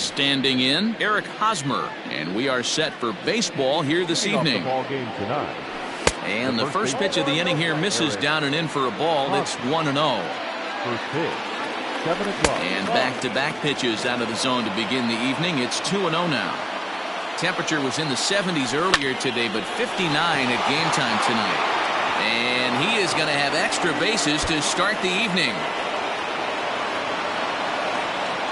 Standing in, Eric Hosmer. And we are set for baseball here this evening. And the first pitch of the inning here misses down and in for a ball. It's 1-0. First pitch, 7 o'clock. And back-to-back pitches out of the zone to begin the evening. It's 2-0 now. Temperature was in the 70s earlier today, but 59 at game time tonight. And he is going to have extra bases to start the evening.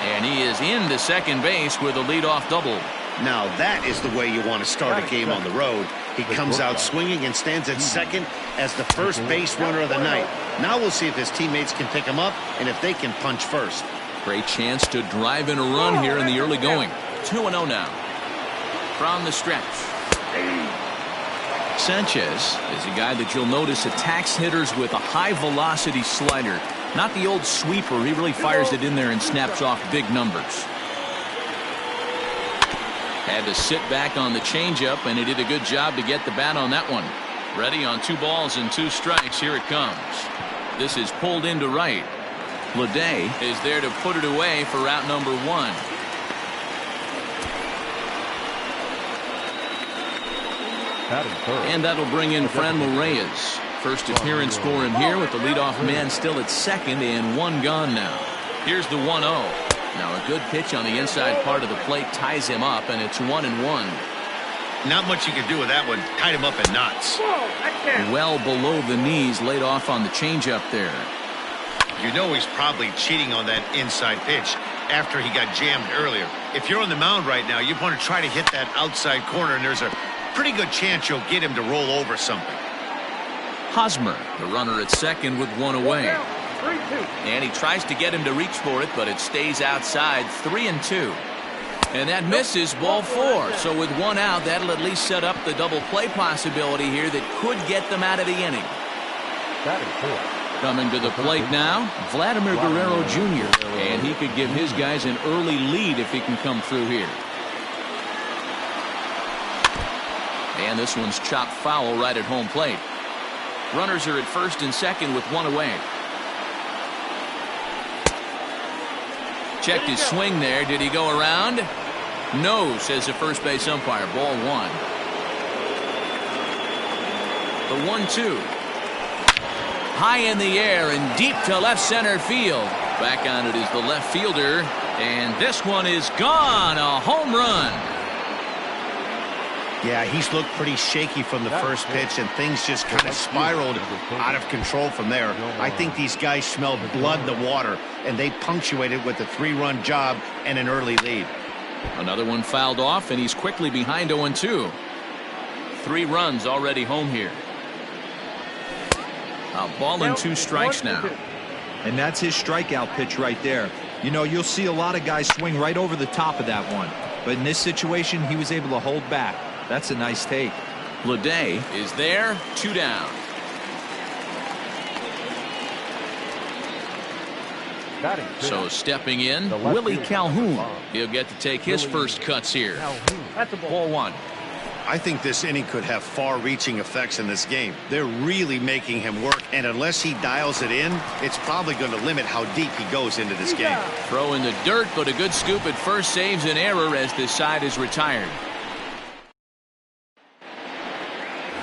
And he is into second base with a leadoff double. Now that is the way you want to start a game on the road. He comes out swinging and stands at second as the first base runner of the night. Now we'll see if his teammates can pick him up and if they can punch first. Great chance to drive in a run here in the early going. 2-0 now. From the stretch. Sanchez is a guy that you'll notice attacks hitters with a high velocity slider. Not the old sweeper. He really fires it in there and snaps off big numbers. Had to sit back on the changeup, and he did a good job to get the bat on that one. Ready on 2 balls and 2 strikes. Here it comes. This is pulled into right. Leday is there to put it away for out number 1. And that'll bring in Franmil Reyes. First appearance for him here with the leadoff man still at second and 1 gone now. Here's the 1-0. Now a good pitch on the inside part of the plate ties him up, and it's 1-1. Not much you can do with that one. Tied him up in knots. Well below the knees, laid off on the changeup there. You know he's probably cheating on that inside pitch after he got jammed earlier. If you're on the mound right now, you want to try to hit that outside corner, and there's a pretty good chance you'll get him to roll over something. Hosmer, the runner at second with 1 away. And he tries to get him to reach for it, but it stays outside. 3-2. And that misses, ball 4. So with 1 out, that'll at least set up the double play possibility here that could get them out of the inning. Coming to the plate now, Vladimir Guerrero Jr. And he could give his guys an early lead if he can come through here. And this one's chopped foul right at home plate. Runners are at first and second with 1 away. Checked his swing there. Did he go around? No, says the first base umpire. Ball 1. The 1-2. High in the air and deep to left center field. Back on it is the left fielder. And this one is gone. A home run. Yeah, he's looked pretty shaky from the first pitch, and things just kind of spiraled out of control from there. I think these guys smelled blood in the water, and they punctuated with a 3-run job and an early lead. Another one fouled off, and he's quickly behind 0-2. 3 runs already home here. A ball and 2 strikes now. And that's his strikeout pitch right there. You know, you'll see a lot of guys swing right over the top of that one. But in this situation, he was able to hold back. That's a nice take. Leday is there. 2 down. So stepping in, Willie Calhoun. He'll get to take his first cuts here. That's ball 1. I think this inning could have far-reaching effects in this game. They're really making him work, and unless he dials it in, it's probably going to limit how deep he goes into this game. Throw in the dirt, but a good scoop at first saves an error as this side is retired.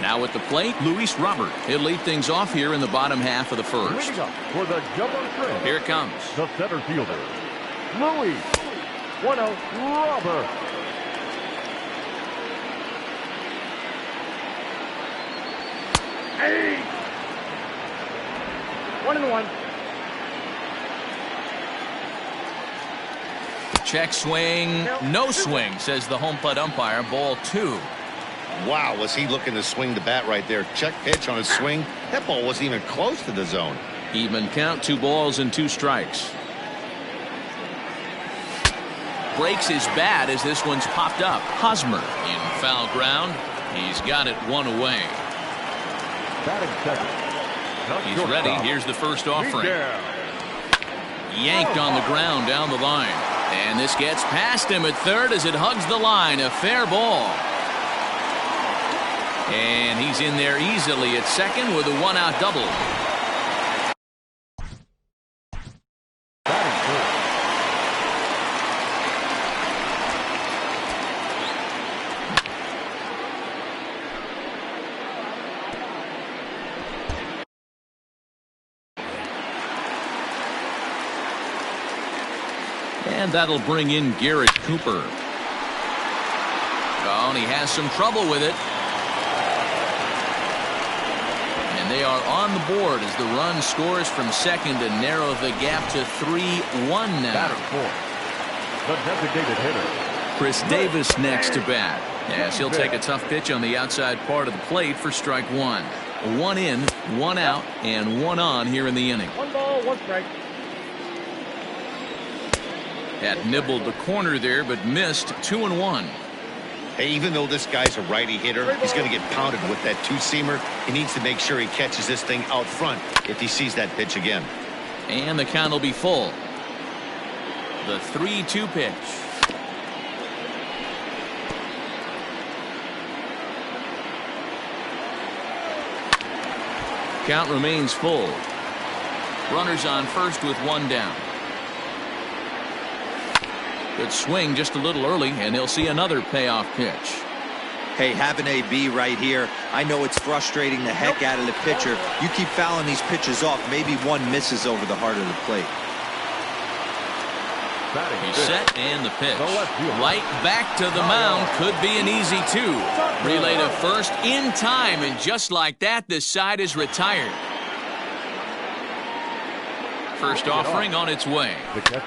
Now at the plate, Luis Robert. He'll lead things off here in the bottom half of the first. For the jumbo shrimp, here it comes. The center fielder, Luis Robert. Hey! 1-1. Check swing, no swing, says the home plate umpire. Ball 2. Wow, was he looking to swing the bat right there. Check pitch on his swing. That ball wasn't even close to the zone. Even count, 2 balls and 2 strikes. Breaks his bat as this one's popped up. Hosmer in foul ground. He's got it 1 away. He's ready. Here's the first offering. Yanked on the ground down the line. And this gets past him at third as it hugs the line. A fair ball. And he's in there easily at second with a 1-out double. And that'll bring in Garrett Cooper. Oh, and he has some trouble with it. And they are on the board as the run scores from second to narrow the gap to 3-1 now. Batting fourth, the designated hitter, Chris Davis next to bat. Yes, he'll take a tough pitch on the outside part of the plate for strike one. 1 in, 1 out, and 1 on here in the inning. 1 ball, 1 strike. That nibbled the corner there, but missed. 2-1. Hey, even though this guy's a righty hitter, he's going to get pounded with that two-seamer. He needs to make sure he catches this thing out front if he sees that pitch again. And the count will be full. The 3-2 pitch. Count remains full. Runners on first with 1 down. Good swing just a little early, and he'll see another payoff pitch. Hey, have an AB right here. I know it's frustrating the heck out of the pitcher. You keep fouling these pitches off, maybe one misses over the heart of the plate. He's set and the pitch. Right back to the mound. Could be an easy 2. Relay to first in time, and just like that, this side is retired. First offering on its way. the catcher,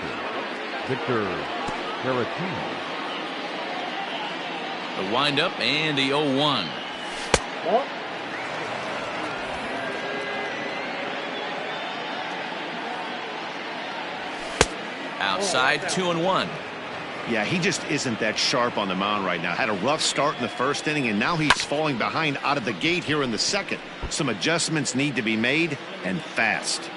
Victor Caratini. The windup and the 0-1. Outside, 2-1. Yeah, he just isn't that sharp on the mound right now. Had a rough start in the first inning, and now he's falling behind out of the gate here in the second. Some adjustments need to be made, and fast.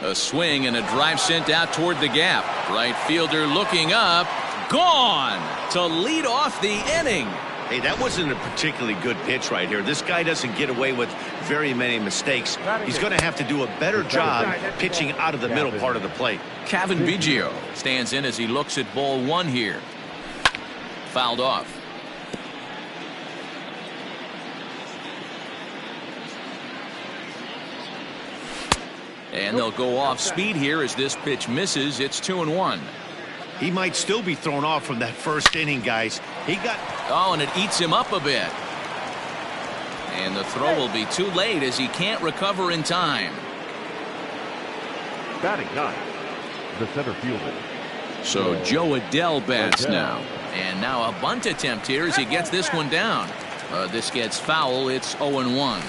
A swing and a drive sent out toward the gap. Right fielder looking up. Gone to lead off the inning. Hey, that wasn't a particularly good pitch right here. This guy doesn't get away with very many mistakes. He's going to have to do a better job pitching out of the middle part of the plate. Kevin Biggio stands in as he looks at ball 1 here. Fouled off. And they'll go off speed here as this pitch misses. It's 2-1. He might still be thrown off from that first inning, guys. He got... Oh, and it eats him up a bit. And the throw will be too late as he can't recover in time. Batting 9, the center fielder. So Joe Adell bats now. And now a bunt attempt here as he gets this one down. This gets foul. It's 0-1.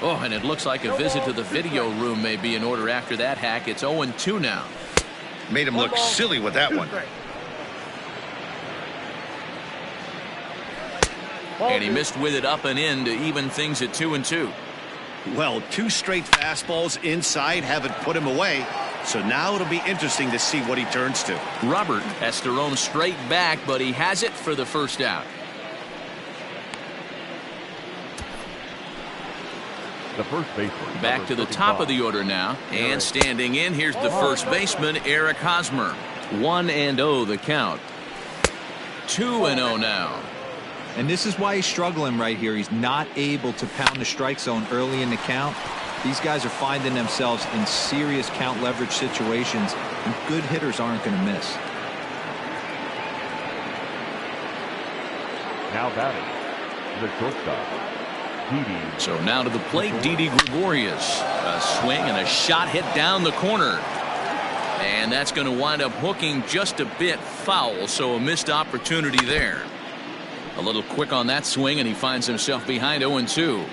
Oh, and it looks like a visit to the video room may be in order after that hack. It's 0-2 now. Made him look silly with that one. And he missed with it up and in to even things at 2-2. Well, 2 straight fastballs inside haven't put him away. So now it'll be interesting to see what he turns to. Robert has to roam straight back, but he has it for the first out. The first baseman. Back to the top of the order now. And standing in, here's the first baseman, Eric Hosmer. 1-0 the count. 2-0 now. And this is why he's struggling right here. He's not able to pound the strike zone early in the count. These guys are finding themselves in serious count leverage situations, and good hitters aren't going to miss. Now batting, the shortstop, Didi. So now to the plate, Didi Gregorius. A swing and a shot hit down the corner. And that's going to wind up hooking just a bit foul, so a missed opportunity there. A little quick on that swing, and he finds himself behind 0-2.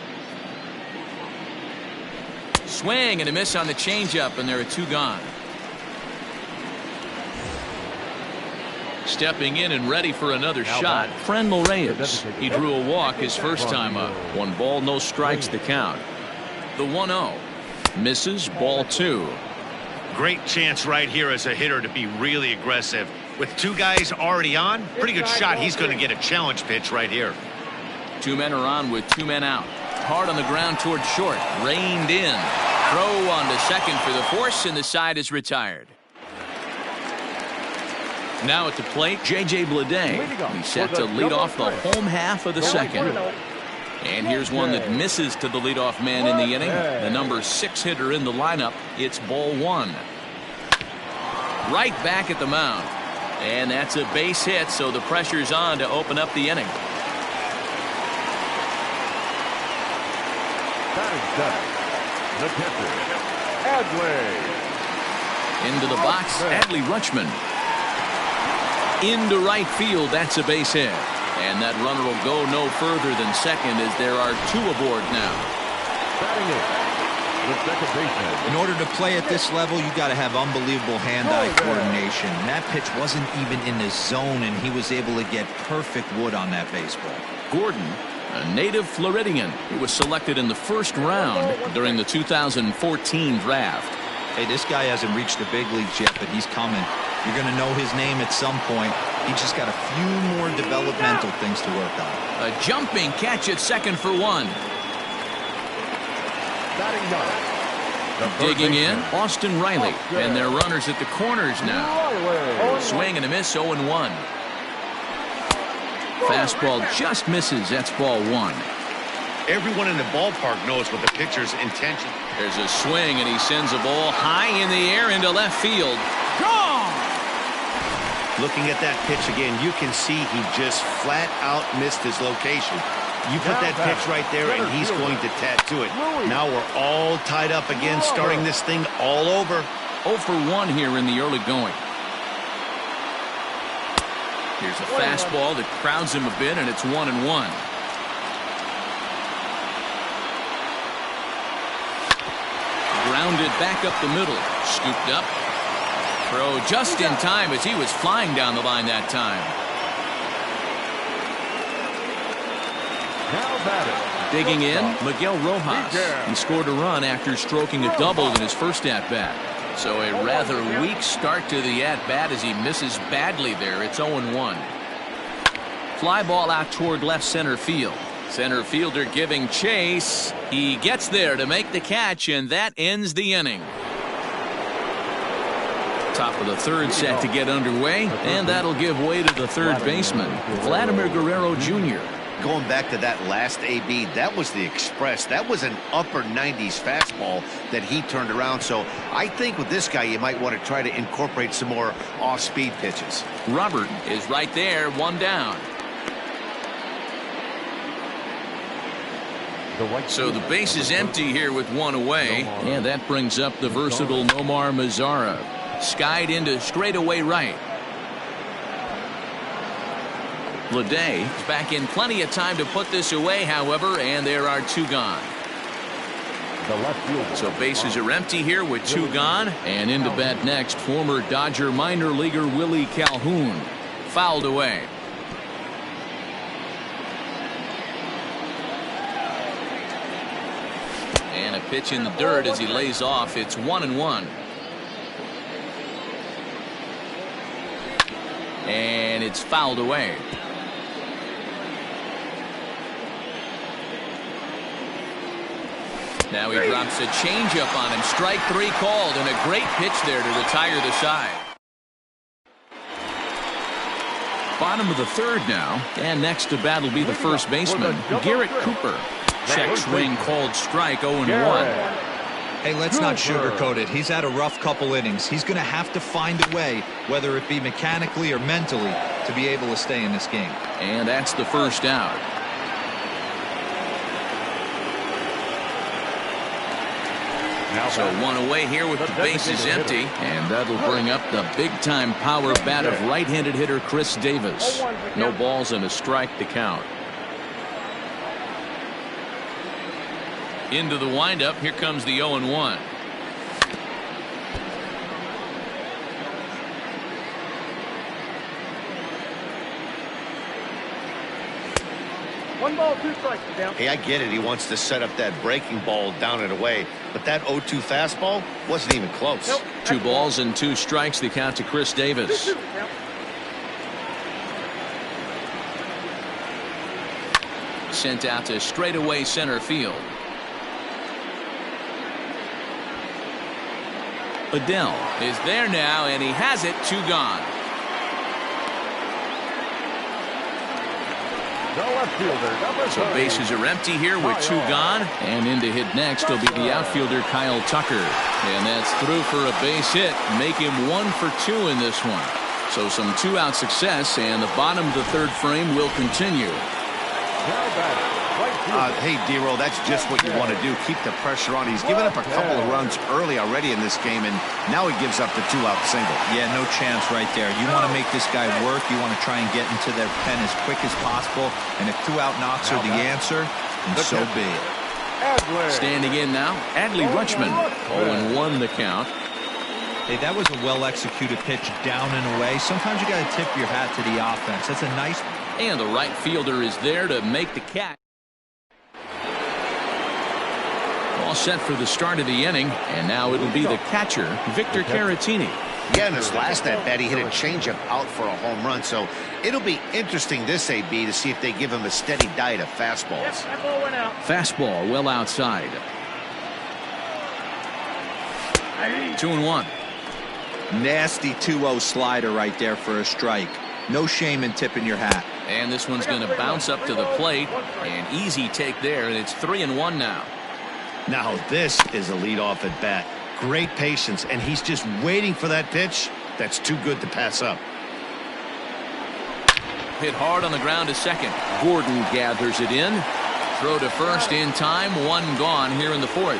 Swing and a miss on the changeup, and there are 2 gone. Stepping in and ready for another shot, Franmil Reyes. He drew a walk his first time up. 1 ball, no strikes the count. The 1-0. Misses, ball 2. Great chance right here as a hitter to be really aggressive. With 2 guys already on, pretty good shot. He's going to get a challenge pitch right here. 2 men are on with 2 men out. Hard on the ground toward short. Reined in. Throw on to second for the force, and the side is retired. Now at the plate, J.J. Bleday. He's set to lead off the home half of the second. And here's one that misses to the leadoff man in the inning. The number 6 hitter in the lineup. It's ball 1. right back at the mound. And that's a base hit, so the pressure's on to open up the inning. Batting center, the catcher, Adley. Into the box, Adley Rutschman. Into right field, that's a base hit. And that runner will go no further than second as there are 2 aboard now. Batting in, the second baseman. In order to play at this level, you got to have unbelievable hand-eye coordination. That pitch wasn't even in the zone, and he was able to get perfect wood on that baseball. Gordon, a native Floridian, who was selected in the first round during the 2014 draft. Hey, this guy hasn't reached the big leagues yet, but he's coming. You're going to know his name at some point. He just got a few more developmental things to work on. A jumping catch at second for 1. Batting ninth, the first Digging in, baseman, Austin Riley. And their runners at the corners now. Riley. Swing and a miss, 0-1. Fastball just misses. That's ball 1. Everyone in the ballpark knows what the pitcher's intention. There's a swing, and he sends a ball high in the air into left field. Gone! Looking at that pitch again, you can see he just flat out missed his location. You put that pitch right there, and he's going to tattoo it. Now we're all tied up again, starting this thing all over. 0 for 1 here in the early going. Here's a fastball that crowds him a bit, and it's 1-1. Grounded back up the middle. Scooped up. Throw just in time as he was flying down the line that time. Now batting, Digging in, Miguel Rojas. He scored a run after stroking a double in his first at-bat. So a rather weak start to the at-bat as he misses badly there. It's 0-1. Fly ball out toward left center field. Center fielder giving chase. He gets there to make the catch, and that ends the inning. Top of the third set to get underway, and that'll give way to the third baseman, Vladimir Guerrero Jr. Going back to that last AB, that was the express. That was an upper 90s fastball that he turned around. So I think with this guy, you might want to try to incorporate some more off-speed pitches. Robert is right there, 1 down. So the base is empty here with 1 away, and that brings up the versatile Nomar Mazara. Skied into straightaway right. Leday is back in plenty of time to put this away, however, and there are 2 gone. So bases are empty here with 2 gone, and into bat next, former Dodger minor leaguer Willie Calhoun. Fouled away. And a pitch in the dirt as he lays off. It's 1-1. And it's fouled away. Now he drops a changeup on him. Strike 3 called, and a great pitch there to retire the side. Bottom of the third now, and next to bat will be the first baseman, Garrett Cooper. Check swing called strike, 0-1. Hey, let's not sugarcoat it. He's had a rough couple innings. He's going to have to find a way, whether it be mechanically or mentally, to be able to stay in this game. And that's the first out. So 1 away here with the bases empty, and that'll bring up the big-time power bat of right-handed hitter Chris Davis. No balls and a strike to count. Into the windup, here comes the 0-1. One ball, 2 strikes. Down. Hey, I get it. He wants to set up that breaking ball down and away, but that 0-2 fastball wasn't even close. Nope. 2 balls and 2 strikes, the count to Chris Davis. 2-2. Sent out to straightaway center field. Adele is there now, and he has it. 2 gone. The left fielder, number So 30. bases are empty here with 2 gone. And in to hit next will be the outfielder Kyle Tucker. And that's through for a base hit. Make him 1 for 2 in this one. So some 2-out success, and the bottom of the 3rd frame will continue. Now batting, right fielder. Hey, D-Roll, that's just what you want to do. Keep the pressure on. He's given up a couple of runs early already in this game, and now he gives up the 2-out single. Yeah, no chance right there. You want to make this guy work. You want to try and get into their pen as quick as possible. And if 2-out knocks are the answer, then so be it. Adler. Standing in now, Adley Rutschman. 0-1 the count. Hey, that was a well-executed pitch down and away. Sometimes you got to tip your hat to the offense. That's a nice. And the right fielder is there to make the catch. All set for the start of the inning, and now it'll be the catcher, Victor Caratini. Yeah, in his last at-bat, he hit a changeup out for a home run, so it'll be interesting this AB to see if they give him a steady diet of fastballs. That ball went out. Fastball well outside. 2-1. Nasty 2-0 slider right there for a strike. No shame in tipping your hat. And this one's going to bounce up to the plate. An easy take there, and it's 3-1 now. Now this is a leadoff at bat. Great patience, and he's just waiting for that pitch. That's too good to pass up. Hit hard on the ground to second. Gordon gathers it in. Throw to first in time. 1 gone here in the 4th.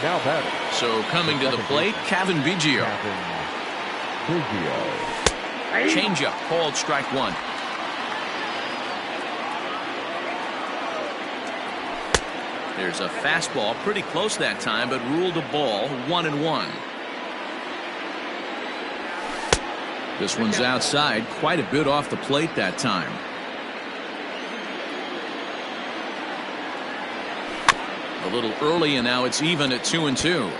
Now batting. So coming to the plate, Kevin Biggio. Biggio. Changeup called strike 1. There's a fastball pretty close that time, but ruled a ball. 1-1. This one's outside, quite a bit off the plate that time. A little early, and now it's even at 2-2.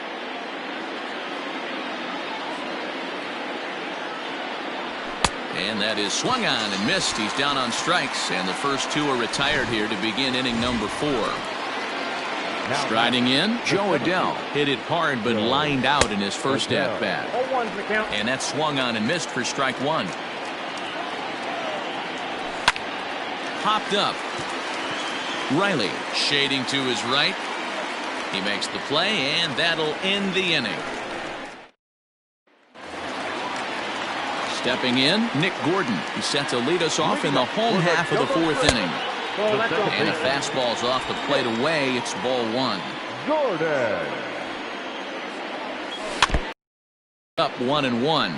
And that is swung on and missed. He's down on strikes, and the first 2 are retired here to begin inning number 4. Striding in, Joe Adell hit it hard but lined out in his first at-bat. 0-1's the count. And that swung on and missed for strike 1. Hopped up. Riley shading to his right. He makes the play, and that'll end the inning. Stepping in, Nick Gordon. He's set to lead us off in the home half of the 4th inning. Well, that's all. And a fastball's off the plate away. It's ball 1. Gordon. Up 1-1.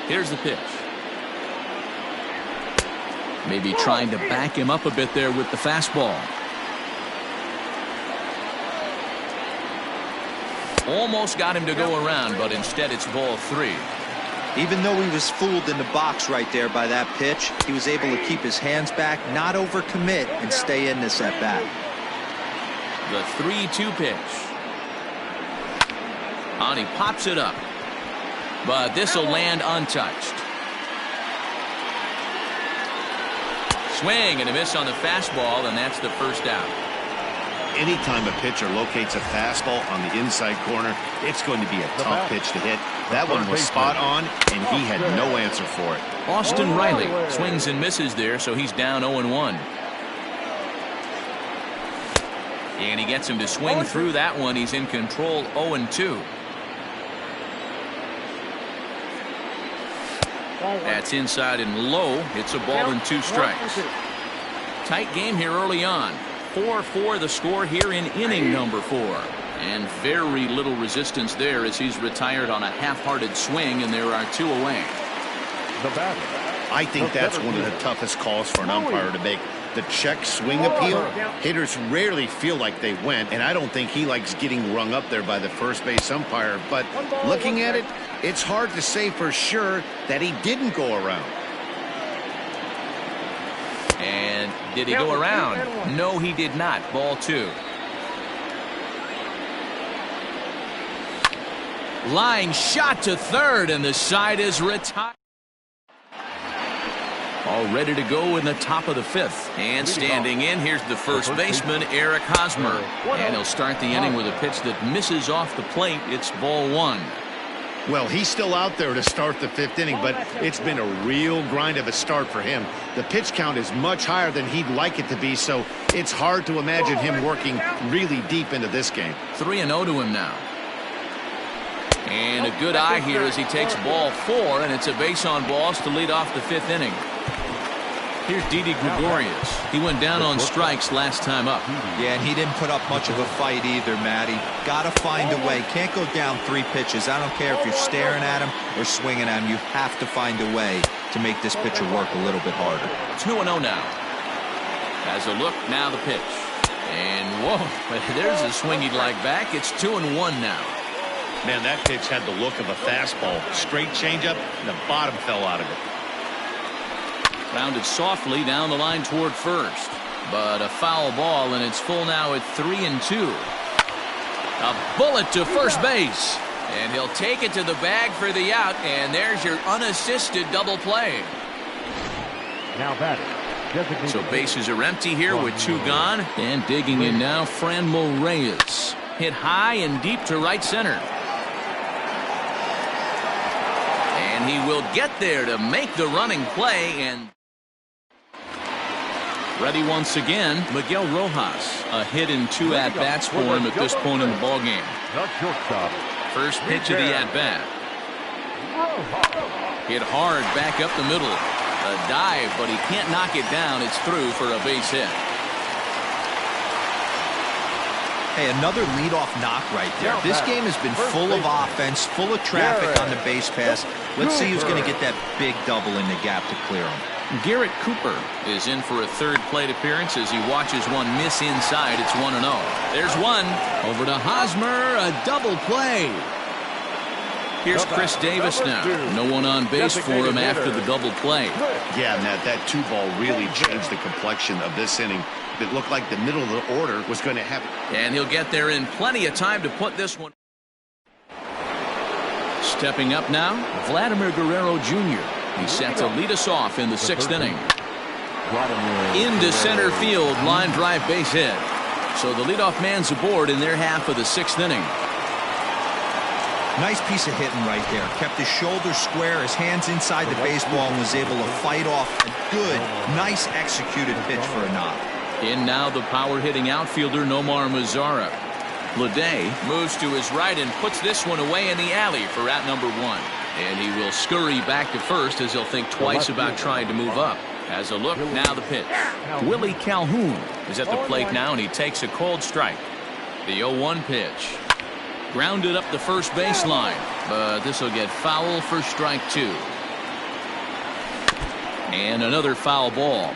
Here's the pitch. Maybe trying to back him up a bit there with the fastball. Almost got him to go around, but instead it's ball 3. Even though he was fooled in the box right there by that pitch, he was able to keep his hands back, not overcommit, and stay in this at bat. The 3-2 pitch. And he pops it up. But this will land untouched. Swing and a miss on the fastball, and that's the first out. Anytime a pitcher locates a fastball on the inside corner, it's going to be a tough pitch to hit. That one was spot on, and he had no answer for it. Austin Riley swings and misses there, so he's down 0-1. And he gets him to swing through that one. He's in control, 0-2. That's inside and low. It's a ball and 2 strikes. Tight game here early on. 4-4 the score here in inning number 4. And very little resistance there as he's retired on a half-hearted swing, and there are 2 away. The batter. I think that's one of the toughest calls for an umpire to make. The check swing appeal. Hitters rarely feel like they went, and I don't think he likes getting rung up there by the first base umpire. But looking at it, it's hard to say for sure that he didn't go around. And did he go around? No, he did not. Ball 2. Line shot to third, and the side is retired. All ready to go in the top of the fifth. And standing in, here's the first baseman, Eric Hosmer. And he'll start the inning with a pitch that misses off the plate. It's ball one. Well, he's still out there to start the fifth inning, but it's been a real grind of a start for him. The pitch count is much higher than he'd like it to be, so it's hard to imagine him working really deep into this game. 3-0 to him now. And a good eye here as he takes ball four, and it's a base on balls to lead off the fifth inning. Here's Didi Gregorius. He went down on strikes last time up. Yeah, and he didn't put up much of a fight either, Matty. Got to find a way. Can't go down 3 pitches. I don't care if you're staring at him or swinging at him. You have to find a way to make this pitcher work a little bit harder. 2-0 now. As a look, now the pitch. And whoa, there's a swing he'd like back. It's 2-1 now. Man, that pitch had the look of a fastball. Straight changeup, and the bottom fell out of it. Grounded softly down the line toward first. But a foul ball, and it's full now at 3-2. A bullet to first base. And he'll take it to the bag for the out, and there's your unassisted double play. Now batting. So bases are empty here with 2 gone. And digging in now, Franmil Reyes. Hit high and deep to right center. And he will get there to make the running play. And ready once again, Miguel Rojas. A hit in 2 at-bats for him at this point in the ballgame. First pitch of the at-bat. Hit hard back up the middle. A dive, but he can't knock it down. It's through for a base hit. Hey, another leadoff knock right there. This game has been full of offense, full of traffic on the base pass. Let's see who's going to get that big double in the gap to clear him. Garrett Cooper is in for a third plate appearance as he watches one miss inside. It's 1-0. There's one. Over to Hosmer. A double play. Here's Chris Davis now. No one on base for him after the double play. Yeah, Matt, that 2-ball really changed the complexion of this inning. It looked like the middle of the order was going to have it. And he'll get there in plenty of time to put this one. Stepping up now, Vladimir Guerrero Jr. He's set to lead us off in the 6th inning. Into center field, line drive base hit. So the leadoff man's aboard in their half of the 6th inning. Nice piece of hitting right there. Kept his shoulders square, his hands inside the baseball, and was able to fight off a good, nice executed pitch for a knock. In now the power-hitting outfielder Nomar Mazara. Leday moves to his right and puts this one away in the alley for out number 1. And he will scurry back to first as he'll think twice about trying to move up. As a look, now the pitch. Willie Calhoun is at the plate now, and he takes a cold strike. The 0-1 pitch. Grounded up the first baseline, but this will get foul for strike 2. And another foul ball.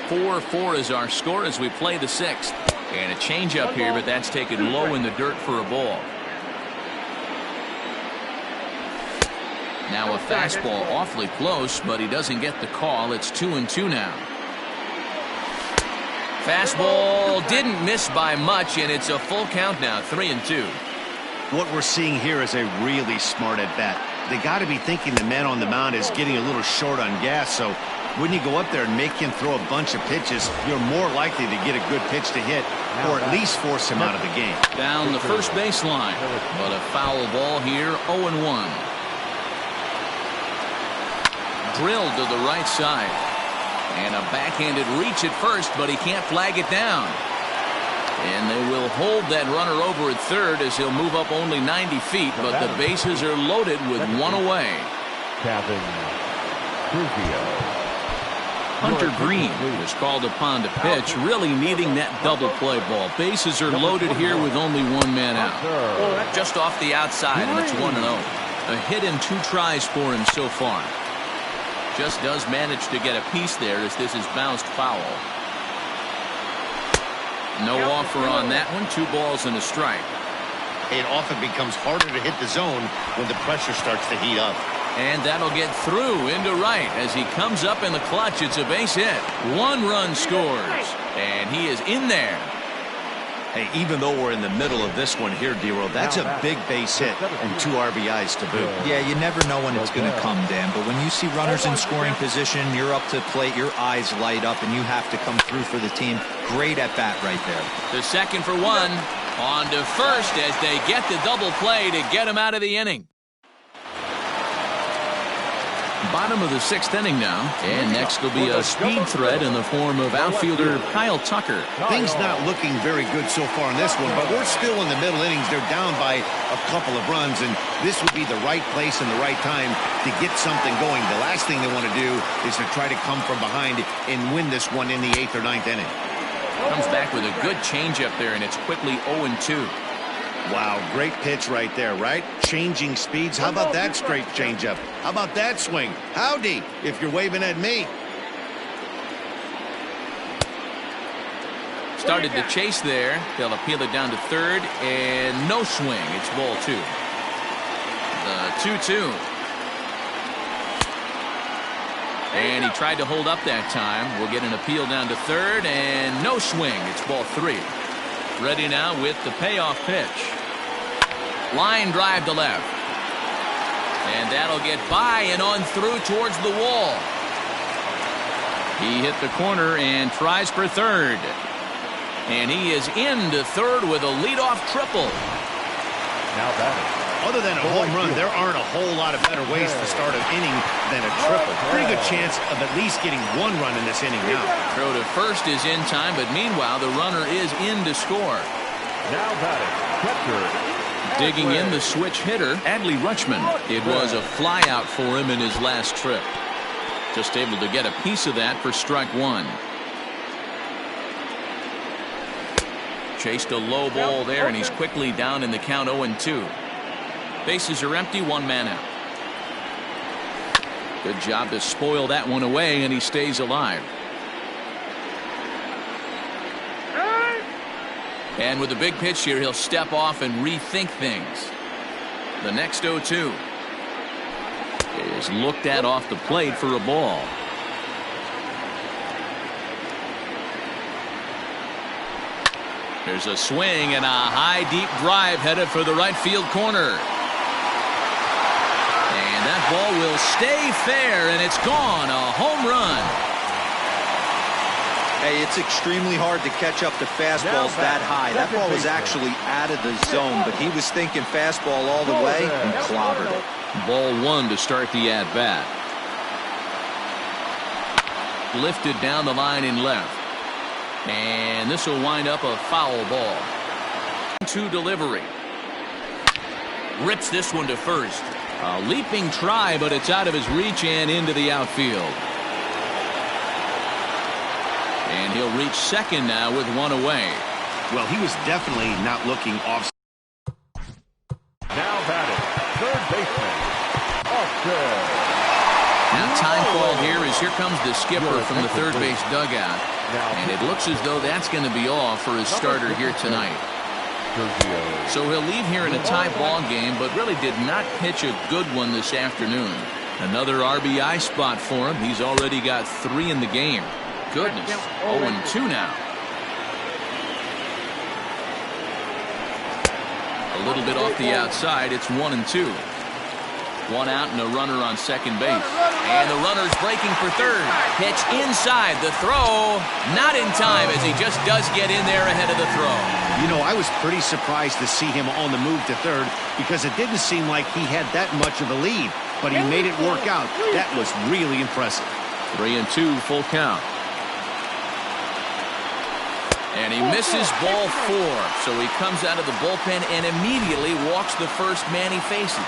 4-4 is our score as we play the 6th. And a changeup here, but that's taken low in the dirt for a ball. Now a fastball awfully close, but he doesn't get the call. It's 2-2 now. Fastball didn't miss by much, and it's a full count now, 3-2. What we're seeing here is a really smart at-bat. They got to be thinking the man on the mound is getting a little short on gas, so when you go up there and make him throw a bunch of pitches, you're more likely to get a good pitch to hit, or at least force him out of the game. Down the first baseline, but a foul ball here, 0-1. Drilled to the right side. And a backhanded reach at first, but he can't flag it down. And they will hold that runner over at third as he'll move up only 90 feet, but the bases are loaded with 1 away. Hunter Green was called upon to pitch, really needing that double play ball. Bases are loaded here with only 1 man out. Just off the outside, and it's 1-0. A hit in 2 tries for him so far. Just does manage to get a piece there as this is bounced foul. No offer on that one. 2 balls and a strike. It often becomes harder to hit the zone when the pressure starts to heat up. And that'll get through into right as he comes up in the clutch. It's a base hit. 1 run scores. And he is in there. Hey, even though we're in the middle of this one here, D-Roll, that's a big base hit and 2 RBIs to boot. Yeah, you never know when it's going to come, Dan, but when you see runners in scoring position, you're up to the plate, your eyes light up, and you have to come through for the team. Great at bat right there. The second for one. On to first as they get the double play to get him out of the inning. Bottom of the 6th inning now, and next will be a speed threat in the form of outfielder Kyle Tucker. Things not looking very good so far in this one, but we're still in the middle innings. They're down by a couple of runs, and this would be the right place and the right time to get something going. The last thing they want to do is to try to come from behind and win this one in the 8th or 9th inning. Comes back with a good changeup there, and it's quickly 0-2. Wow, great pitch right there, right? Changing speeds. How about that straight changeup? How about that swing? Howdy, if you're waving at me. Started to chase there. They'll appeal it down to third, and no swing. It's ball 2. The 2-2. And he tried to hold up that time. We'll get an appeal down to third, and no swing. It's ball 3. Ready now with the payoff pitch. Line drive to left. And that'll get by and on through towards the wall. He hit the corner and tries for third. And he is into third with a leadoff triple. Now batting. Other than a home run, there aren't a whole lot of better ways to start an inning than a triple. Pretty good chance of at least getting 1 run in this inning now. Throw to first is in time, but meanwhile the runner is in to score. Now batting. Catcher. Digging in the switch hitter, Adley Rutschman. It was a fly out for him in his last trip. Just able to get a piece of that for strike 1. Chased a low ball there, and he's quickly down in the count 0-2. Bases are empty, 1 man out. Good job to spoil that one away, and he stays alive. And with a big pitch here, he'll step off and rethink things. The next 0-2 is looked at off the plate for a ball. There's a swing and a high deep drive headed for the right field corner. And that ball will stay fair, and it's gone. A home run. Hey, it's extremely hard to catch up to fastballs that high. That ball was actually out of the zone, but he was thinking fastball all the way and clobbered it. Ball 1 to start the at-bat. Lifted down the line in left. And this will wind up a foul ball. 2 delivery. Rips this one to first. A leaping try, but it's out of his reach and into the outfield. And he'll reach second now with 1 away. Well, he was definitely not looking off. Now batting. Third baseman. Offset. Now time called here as here comes the skipper from the third base dugout. And it looks as though that's going to be all for his starter here tonight. So he'll leave here in a tie ball game, but really did not pitch a good one this afternoon. Another RBI spot for him. He's already got 3 in the game. Goodness, 0-2 now. A little bit off the outside. It's 1-2. 1 out and a runner on second base. And the runner's breaking for third. Pitch inside. The throw not in time as he just does get in there ahead of the throw. You know, I was pretty surprised to see him on the move to third because it didn't seem like he had that much of a lead. But he made it work out. That was really impressive. 3-2 full count. And he misses ball 4. So he comes out of the bullpen and immediately walks the first man he faces.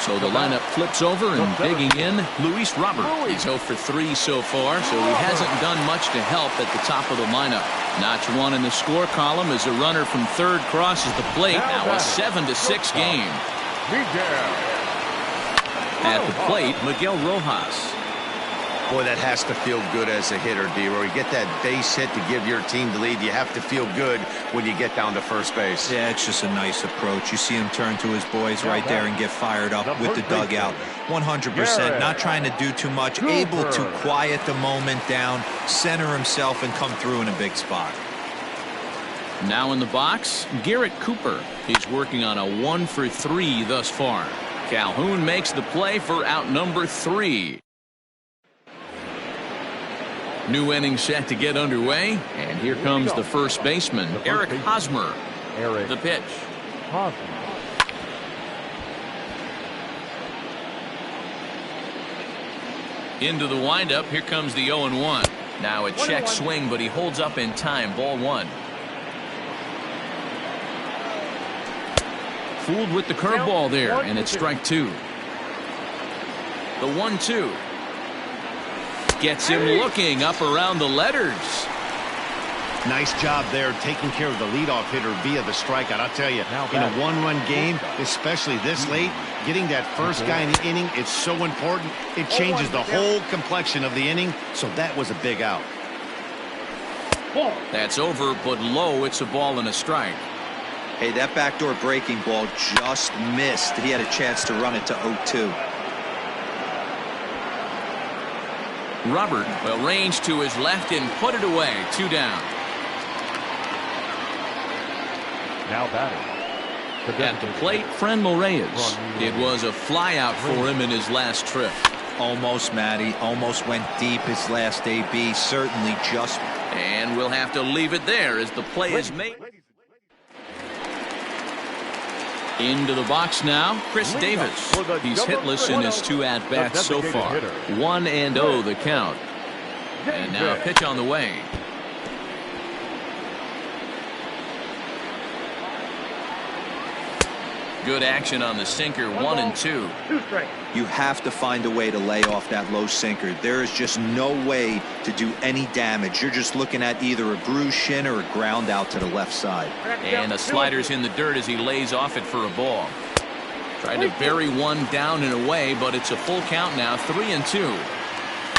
So the lineup flips over and digging in, Luis Robert. He's 0 for 3 so far, so he hasn't done much to help at the top of the lineup. Notch 1 in the score column as a runner from third crosses the plate. Now a 7-6 game. At the plate, Miguel Rojas. Boy, that has to feel good as a hitter, D-Roy. You get that base hit to give your team the lead. You have to feel good when you get down to first base. Yeah, it's just a nice approach. You see him turn to his boys right there and get fired up with the dugout. 100%, not trying to do too much, able to quiet the moment down, center himself, and come through in a big spot. Now in the box, Garrett Cooper. He's working on a 1-for-3 thus far. Calhoun makes the play for out number 3. New inning set to get underway, and here comes the first baseman, Eric Hosmer. The pitch. Into the windup, here comes the 0-1. Now a check swing, but he holds up in time. Ball 1. Fooled with the curveball there, and it's strike 2. The 1-2. Gets him looking up around the letters. Nice job there taking care of the leadoff hitter via the strikeout. I'll tell you, in a one-run game, especially this late, getting that first guy in the inning, it's so important. It changes the whole complexion of the inning, so that was a big out. That's over, but low. It's a ball and a strike. Hey, that backdoor breaking ball just missed. He had a chance to run it to 0-2. Robert will range to his left and put it away. 2 down. Now batting. At the plate, Franmil Reyes. It was a flyout for him in his last trip. Almost, Matty. Almost went deep his last AB. Certainly just. And we'll have to leave it there as the play is made. Into the box now, Chris Davis. He's hitless in his 2 at-bats so far. 1-0 the count. And now a pitch on the way. Good action on the sinker. 1-2. You have to find a way to lay off that low sinker. There is just no way to do any damage. You're just looking at either a bruised shin or a ground out to the left side. And the slider's in the dirt as he lays off it for a ball. Tried to bury one down and away, but it's a full count now. 3-2.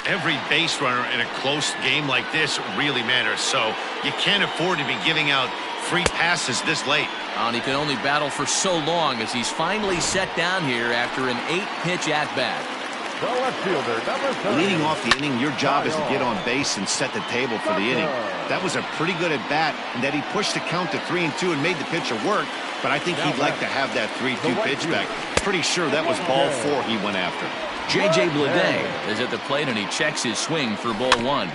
Every base runner in a close game like this really matters, so you can't afford to be giving out free passes this late. And he can only battle for so long as he's finally set down here after an 8-pitch at-bat. The left fielder, number 30. Leading off the inning, your job is to get on base and set the table for the inning. That was a pretty good at-bat, and that he pushed the count to 3-2 and made the pitcher work, but I think he'd like to have that 3-2 pitch back. Pretty sure that was ball 4 he went after. J.J. Bleday is at the plate, and he checks his swing for ball 1.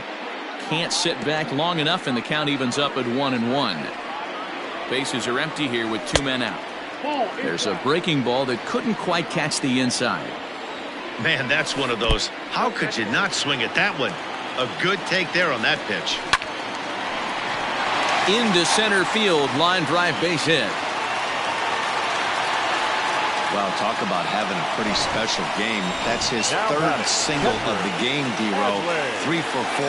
Can't sit back long enough, and the count evens up at 1-1. Bases are empty here with 2 men out. There's a breaking ball that couldn't quite catch the inside. Man, that's one of those. How could you not swing at that one? A good take there on that pitch. Into center field, line drive base hit. Well, talk about having a pretty special game. That's his 3rd single of the game, D-Row. 3 for 4.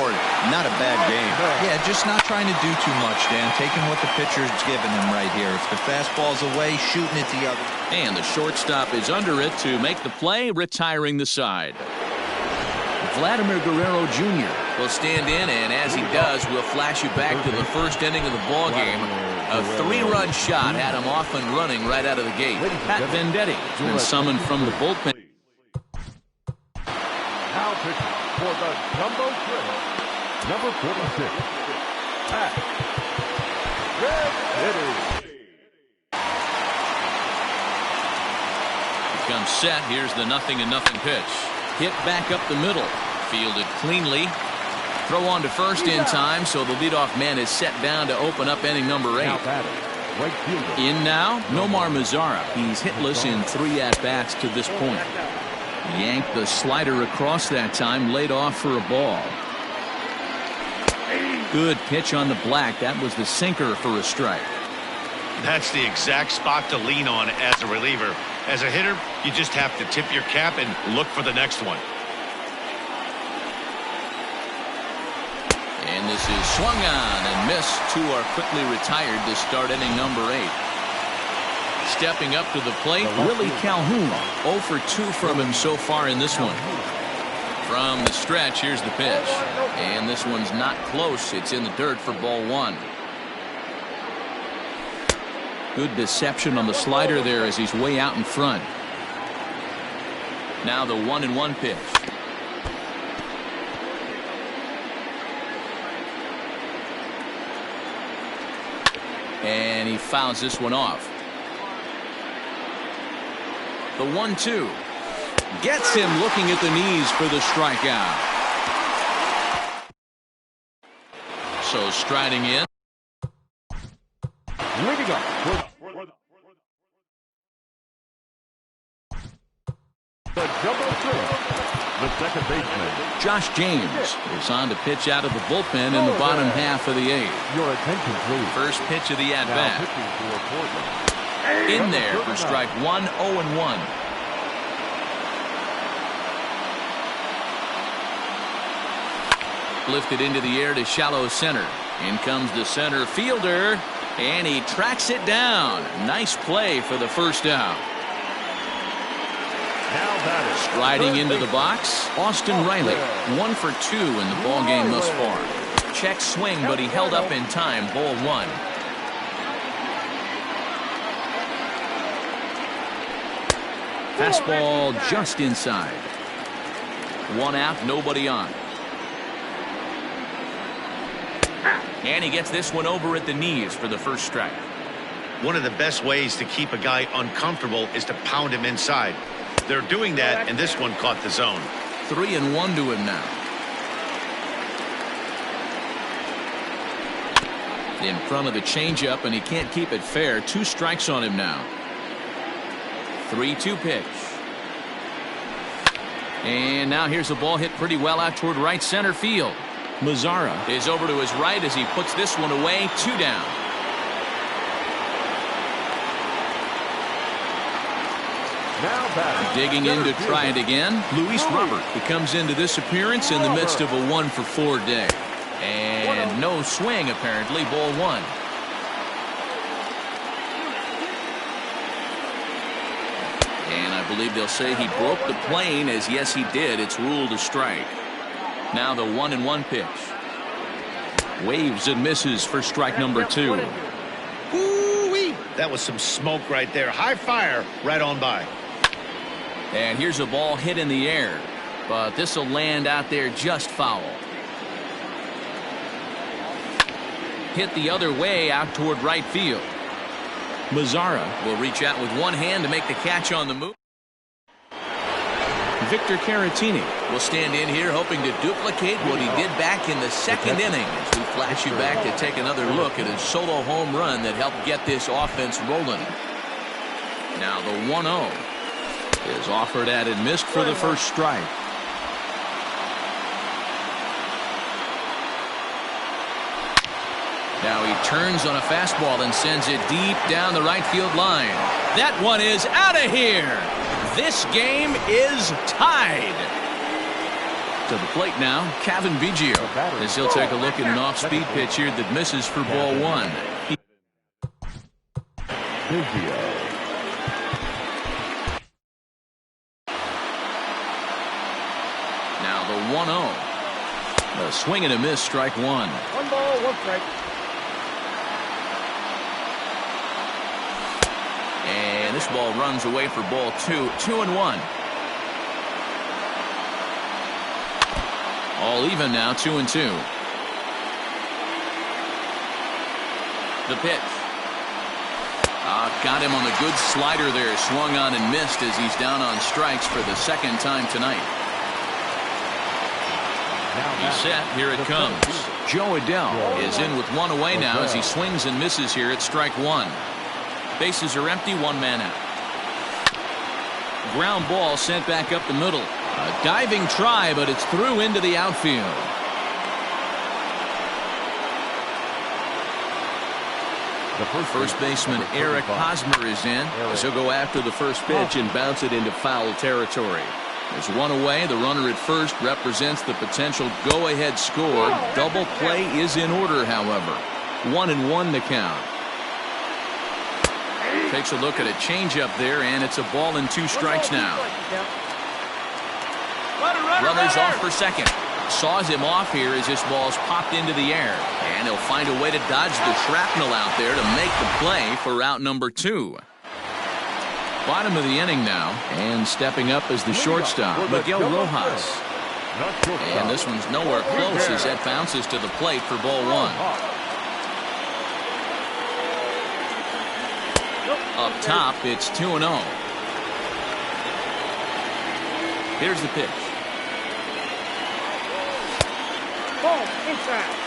Not a bad game. Yeah, just not trying to do too much, Dan. Taking what the pitcher's giving him right here. If the fastball's away, shooting it the other. And the shortstop is under it to make the play, retiring the side. Vladimir Guerrero Jr. will stand in, and as he does, we'll flash you back to the first inning of the ball game. A 3-run shot had him off and running right out of the gate. Pat Venditti has been summoned from the bullpen. Now pitching for the jumbo thrill, number 46, Pat Venditti. Comes set. Here's the 0-0 pitch. Hit back up the middle. Fielded cleanly. Throw on to first in time, so the leadoff man is set down to open up inning number 8. In now, Nomar Mazara. He's hitless in 3 at-bats to this point. Yanked the slider across that time, laid off for a ball. Good pitch on the black. That was the sinker for a strike. That's the exact spot to lean on as a reliever. As a hitter, you just have to tip your cap and look for the next one. And this is swung on and missed. 2 are quickly retired to start inning number 8. Stepping up to the plate, Willie Calhoun. 0 for 2 from him so far in this one. From the stretch, here's the pitch. And this one's not close. It's in the dirt for ball 1. Good deception on the slider there as he's way out in front. Now the 1-1 pitch. And he fouls this one off. The 1-2 gets him looking at the knees for the strikeout. So striding in. Leading up the double throw. The second baseman. Josh James is on to pitch out of the bullpen in the bottom half of the 8th. Your attention, please. First pitch of the Now at-bat. pitching for Portland. In there for strike 1, 0-1. Lifted into the air to shallow center. In comes the center fielder, and he tracks it down. Nice play for the first out. Striding into the box, Austin Riley. 1 for 2 in the ballgame thus far. Check swing, but he held up in time. Ball 1. Fastball just inside. 1 out, nobody on. And he gets this one over at the knees for the first strike. One of the best ways to keep a guy uncomfortable is to pound him inside. They're doing that, and this one caught the zone. 3-1 to him now. In front of the changeup, and he can't keep it fair. 2 strikes on him now. 3-2 pitch. And now here's a ball hit pretty well out toward right center field. Mazzara is over to his right as he puts this one away. 2 down. Digging in to try it again, Luis Robert. He comes into this appearance in the midst of a 1-for-4 day. And no swing, apparently. Ball 1. And I believe they'll say he broke the plane, as yes, he did. It's ruled a strike. Now the 1-1 pitch. Waves and misses for strike number 2. Ooh-wee. That was some smoke right there. High fire right on by. And here's a ball hit in the air, but this will land out there just foul. Hit the other way out toward right field. Mazzara will reach out with one hand to make the catch on the move. Victor Caratini will stand in here hoping to duplicate what he did back in the second inning as we flash you back to take another look at his solo home run that helped get this offense rolling. Now the 1-0 is offered at and missed for the first strike. Now he turns on a fastball and sends it deep down the right field line. That one is out of here. This game is tied. To the plate now, Kevin Biggio, as he'll take a look at an off-speed pitch here that misses for ball 1. Biggio. Now the 1-0. A swing and a miss, strike 1. 1 ball, 1 strike. And this ball runs away for ball 2. 2-1. All even now, 2-2. The pitch. Got him on the good slider there. Swung on and missed as he's down on strikes for the second time tonight. He's set. Here it comes. Joe Adell is in with 1 away now as he swings and misses here at strike 1. Bases are empty, 1 man out. Ground ball sent back up the middle. A diving try, but it's through into the outfield. The first baseman Eric Hosmer is in as he'll go after the first pitch and bounce it into foul territory. There's 1 away. The runner at first represents the potential go-ahead score. Double play is in order, however. 1-1 to count. Takes a look at a changeup there, and it's a ball and 2 strikes now. Runners off for second. Saws him off here as this ball's popped into the air. And he'll find a way to dodge the shrapnel out there to make the play for out number 2. Bottom of the inning now, and stepping up as the shortstop, Miguel Rojas. And this one's nowhere close as that bounces to the plate for ball 1. Up top, it's 2-0. Here's the pitch. Ball inside.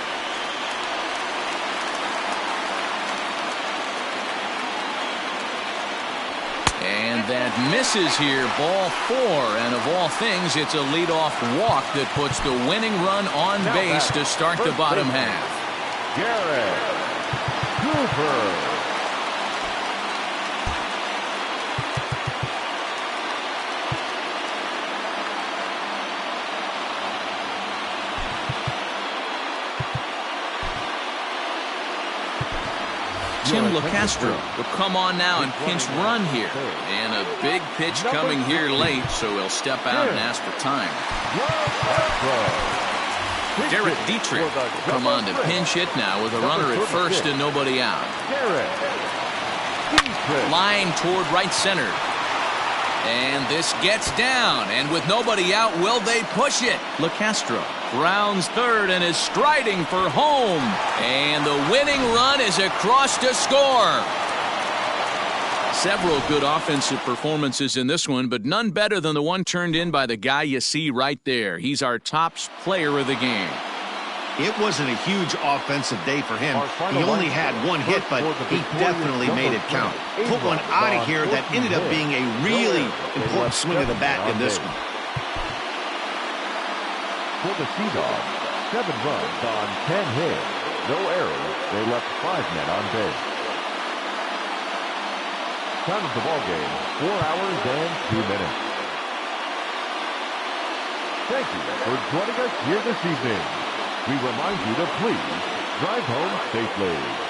And that misses here, ball 4. And of all things, it's a leadoff walk that puts the winning run on base to start the bottom half. Garrett Cooper. Chandler will come on now and pinch run here. And a big pitch coming here late, so he'll step out and ask for time. Derek Dietrich will come on to pinch hit now with a runner at first and nobody out. Line toward right center. And this gets down, and with nobody out, will they push it? LeCastro rounds third and is striding for home. And the winning run is across to score. Several good offensive performances in this one, but none better than the one turned in by the guy you see right there. He's our top player of the game. It wasn't a huge offensive day for him. He only had one hit, but he definitely made it count. Put one out of here that ended up being a really important swing of the bat in this one. For the Seahawks, 7 runs on 10 hits. No errors. They left 5 men on base. Time of the ball game, 4 hours and 2 minutes. Thank you for joining us here this evening. We remind you to please drive home safely.